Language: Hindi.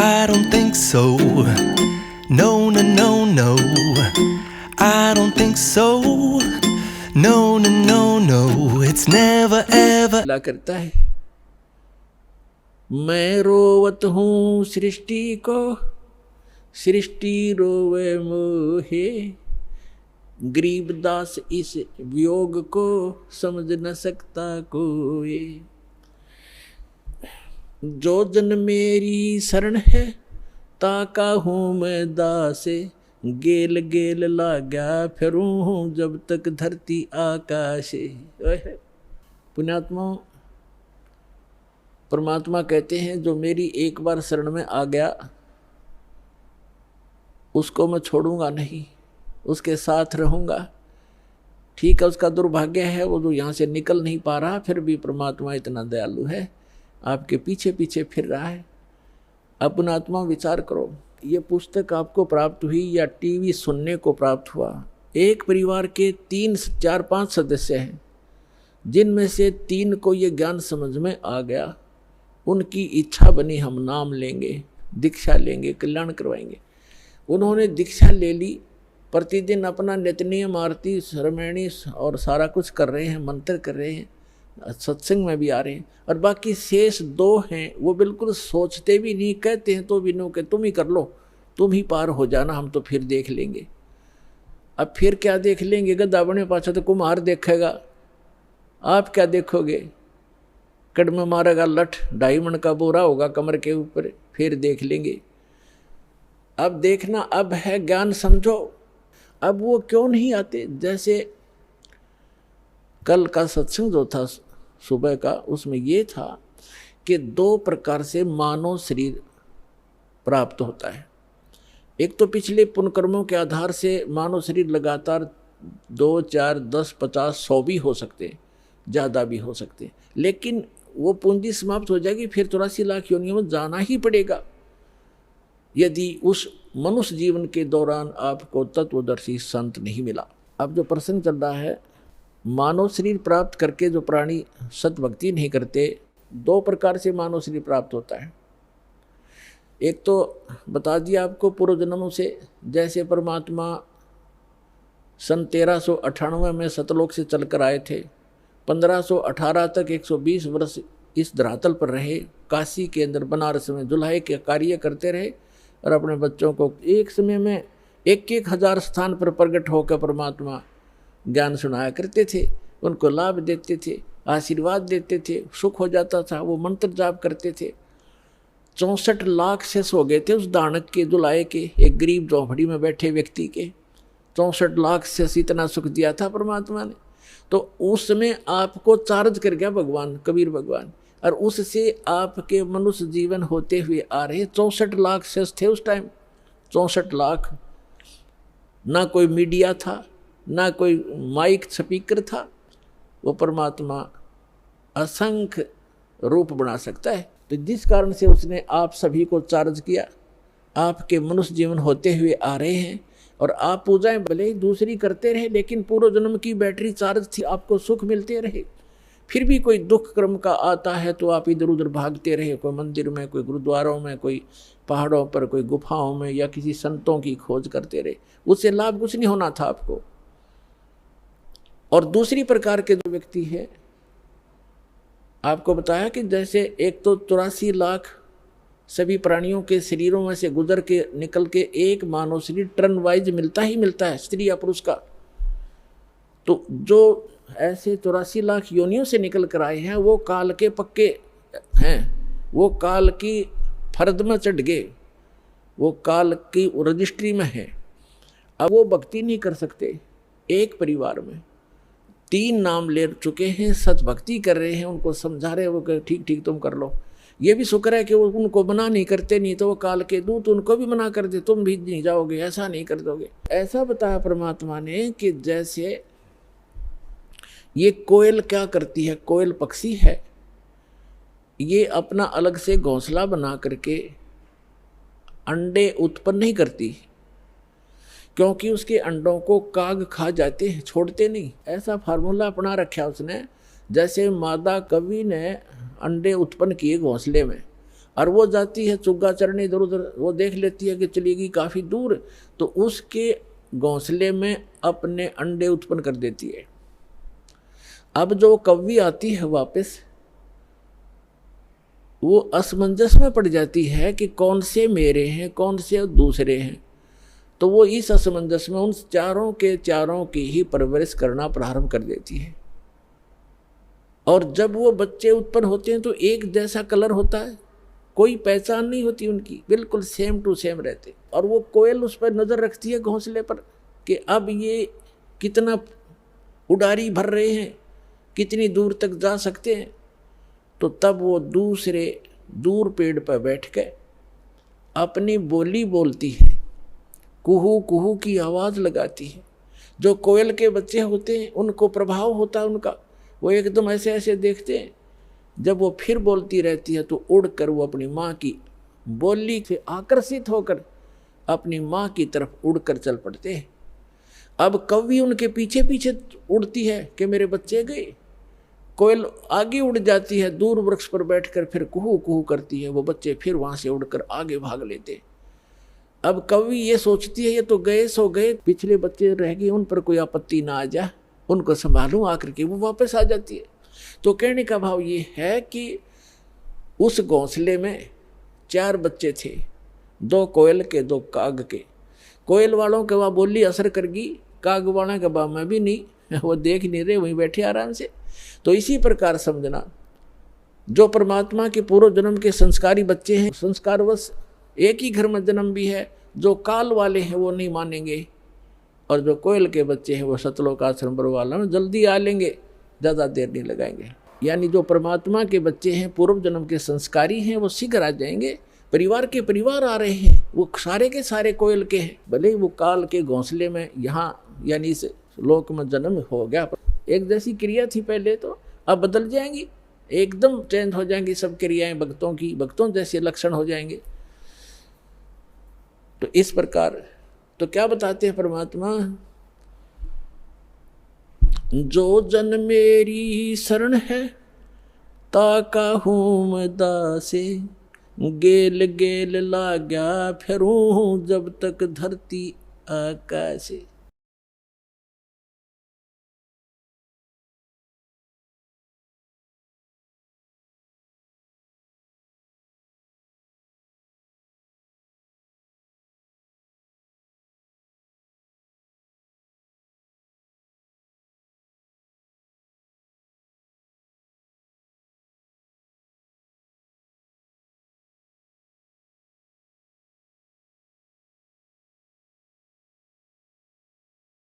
I don't think so. No, no, no, no. I don't think so. No, no, no, no. It's never ever. ला करता है, मैं रोवत हूँ सृष्टि को, सृष्टि रोवे मोहे, गरीबदास इस वियोग को समझ न सकता कोई। जो जन मेरी शरण है, ताका हूँ मैं दासे, गेल गेल लाग्या फिरूं हूँ जब तक धरती आकाशे। पुण्यात्मा, परमात्मा कहते हैं जो मेरी एक बार शरण में आ गया उसको मैं छोड़ूंगा नहीं, उसके साथ रहूंगा। ठीक है, उसका दुर्भाग्य है वो जो यहाँ से निकल नहीं पा रहा, फिर भी परमात्मा इतना दयालु है, आपके पीछे पीछे फिर रहा है। अपना आत्मा विचार करो, ये पुस्तक आपको प्राप्त हुई या टीवी सुनने को प्राप्त हुआ। एक परिवार के 3, 4, 5 सदस्य हैं, जिनमें से 3 को ये ज्ञान समझ में आ गया, उनकी इच्छा बनी हम नाम लेंगे, दीक्षा लेंगे, कल्याण करवाएंगे। उन्होंने दीक्षा ले ली, प्रतिदिन अपना नित्यनियम आरती श्रमणी और सारा कुछ कर रहे हैं, मंत्र कर रहे हैं, सत्संग में भी आ रहे हैं। और बाकी शेष 2 हैं, वो बिल्कुल सोचते भी नहीं, कहते हैं तो भी नो के तुम ही कर लो, तुम ही पार हो जाना, हम तो फिर देख लेंगे। अब फिर क्या देख लेंगे, गधा बने पाछा तो कुम्हार देखेगा, आप क्या देखोगे? कड़ में मारेगा लठ, 2.5 मन का बोरा होगा कमर के ऊपर, फिर देख लेंगे। अब देखना, अब है ज्ञान, समझो। अब वो क्यों नहीं आते? जैसे कल का सत्संग जो था सुबह का, उसमें ये था कि 2 प्रकार से मानव शरीर प्राप्त होता है। एक तो पिछले पुण्यकर्मों के आधार से मानव शरीर लगातार 2, 4, 10, 50, 100 भी हो सकते हैं, ज़्यादा भी हो सकते हैं, लेकिन वो पूंजी समाप्त हो जाएगी, फिर 84 लाख योनियों में जाना ही पड़ेगा यदि उस मनुष्य जीवन के दौरान आपको तत्वदर्शी संत नहीं मिला। अब जो प्रश्न चल रहा है, मानव शरीर प्राप्त करके जो प्राणी सतभक्ति नहीं करते, 2 प्रकार से मानव शरीर प्राप्त होता है। एक तो बता दिया आपको पूर्व जन्मों से, जैसे परमात्मा सन 1398 में सतलोक से चलकर आए थे, 1518 तक 120 वर्ष इस धरातल पर रहे, काशी के अंदर बनारस में जुल्हे के कार्य करते रहे और अपने बच्चों को एक समय में 1-1 हज़ार स्थान पर प्रकट होकर परमात्मा ज्ञान सुनाया करते थे, उनको लाभ देते थे, आशीर्वाद देते थे, सुख हो जाता था। वो मंत्र जाप करते थे। 64 लाख शेष हो गए थे उस दानक के, जुलाए के, एक गरीब झोंपड़ी में बैठे व्यक्ति के 64 लाख शेष, इतना सुख दिया था परमात्मा ने। तो उस समय आपको चार्ज कर गया भगवान, कबीर भगवान, और उससे आपके मनुष्य जीवन होते हुए आ रहे 64 लाख शेष थे उस टाइम। 64 लाख, ना कोई मीडिया था, ना कोई माइक स्पीकर था। वो परमात्मा असंख्य रूप बना सकता है। तो जिस कारण से उसने आप सभी को चार्ज किया, आपके मनुष्य जीवन होते हुए आ रहे हैं, और आप पूजाएं भले ही दूसरी करते रहे, लेकिन पूर्व जन्म की बैटरी चार्ज थी, आपको सुख मिलते रहे। फिर भी कोई दुख क्रम का आता है तो आप इधर उधर भागते रहे, कोई मंदिर में, कोई गुरुद्वारों में, कोई पहाड़ों पर, कोई गुफाओं में, या किसी संतों की खोज करते रहे, उससे लाभ कुछ नहीं होना था आपको। और दूसरी प्रकार के जो व्यक्ति है, आपको बताया कि जैसे एक तो 84 लाख सभी प्राणियों के शरीरों में से गुजर के निकल के एक मानव शरीर टर्न वाइज मिलता ही मिलता है, स्त्री या पुरुष का। तो जो ऐसे 84 लाख योनियों से निकल कर आए हैं, वो काल के पक्के हैं, वो काल की फर्द में चढ़ गए, वो काल की रजिस्ट्री में है। अब वो भक्ति नहीं कर सकते। एक परिवार में 3 नाम ले चुके हैं, सच भक्ति कर रहे हैं, उनको समझा रहे हैं, वो ठीक ठीक तुम कर लो। ये भी शुक्र है कि वो उनको मना नहीं करते, नहीं तो वो काल के दूत उनको भी मना कर दे, तुम भी नहीं जाओगे, ऐसा नहीं कर दोगे। ऐसा बताया परमात्मा ने कि जैसे ये कोयल क्या करती है, कोयल पक्षी है, ये अपना अलग से घोंसला बना करके अंडे उत्पन्न नहीं करती, क्योंकि उसके अंडों को काग खा जाते हैं, छोड़ते नहीं। ऐसा फार्मूला अपना रखा उसने। जैसे मादा कवि ने अंडे उत्पन्न किए घोंसले में, और वो जाती है चुग्गा चरने इधर उधर, वो देख लेती है कि चलेगी काफ़ी दूर, तो उसके घोंसले में अपने अंडे उत्पन्न कर देती है। अब जो कौवी आती है वापस, वो असमंजस में पड़ जाती है कि कौन से मेरे हैं कौन से दूसरे हैं। तो वो इस असमंजस में उन चारों के चारों की ही परवरिश करना प्रारंभ कर देती है। और जब वो बच्चे उत्पन्न होते हैं तो एक जैसा कलर होता है, कोई पहचान नहीं होती उनकी, बिल्कुल सेम टू सेम रहते। और वो कोयल उस पर नज़र रखती है घोंसले पर कि अब ये कितना उड़ारी भर रहे हैं, कितनी दूर तक जा सकते हैं। तो तब वो दूसरे दूर पेड़ पर बैठ के अपनी बोली बोलती है, कुहू कुहू की आवाज़ लगाती है। जो कोयल के बच्चे होते हैं उनको प्रभाव होता है उनका, वो एकदम ऐसे ऐसे देखते हैं। जब वो फिर बोलती रहती है तो उड़कर वो अपनी माँ की बोली से आकर्षित होकर अपनी माँ की तरफ उड़कर चल पड़ते हैं। अब कौवी उनके पीछे पीछे उड़ती है कि मेरे बच्चे गए। कोयल आगे उड़ जाती है, दूर वृक्ष पर बैठकर फिर कुहू कुहू करती है, वो बच्चे फिर वहाँ से उड़कर आगे भाग लेते। अब कौवी ये सोचती है ये तो गए सो गए, पिछले बच्चे रह गए, उन पर कोई आपत्ति ना आ जाए, उनको संभालूं, आकर के वो वापस आ जाती है। तो कहने का भाव ये है कि उस घोंसले में 4 बच्चे थे, 2 कोयल के 2 काग के। कोयल वालों के वहाँ बोली असर कर गई, काग वालों के वहाँ में भी नहीं, वो देख नहीं रहे, वहीं बैठे आराम से। तो इसी प्रकार समझना, जो परमात्मा के पूर्व जन्म के संस्कारी बच्चे हैं, संस्कारवश एक ही घर में जन्म भी है, जो काल वाले हैं वो नहीं मानेंगे, और जो कोयल के बच्चे हैं वो सतलोक आश्रम पर वाला में जल्दी आ लेंगे, ज़्यादा देर नहीं लगाएंगे। यानी जो परमात्मा के बच्चे हैं, पूर्व जन्म के संस्कारी हैं, वो शीघ्र आ जाएंगे। परिवार के परिवार आ रहे हैं, वो सारे के सारे कोयल के हैं, भले ही वो काल के घोंसले में यहाँ यानी इस लोक में जन्म हो गया। एक जैसी क्रिया थी पहले, तो अब बदल जाएंगी, एकदम चेंज हो जाएंगी सब क्रियाएं भक्तों की, भक्तों जैसे लक्षण हो जाएंगे। तो इस प्रकार तो क्या बताते हैं परमात्मा, जो जन मेरी शरण है ताका हूँ मैं दासे, गेल गेल लाग्या फिरूं जब तक धरती आकाशे।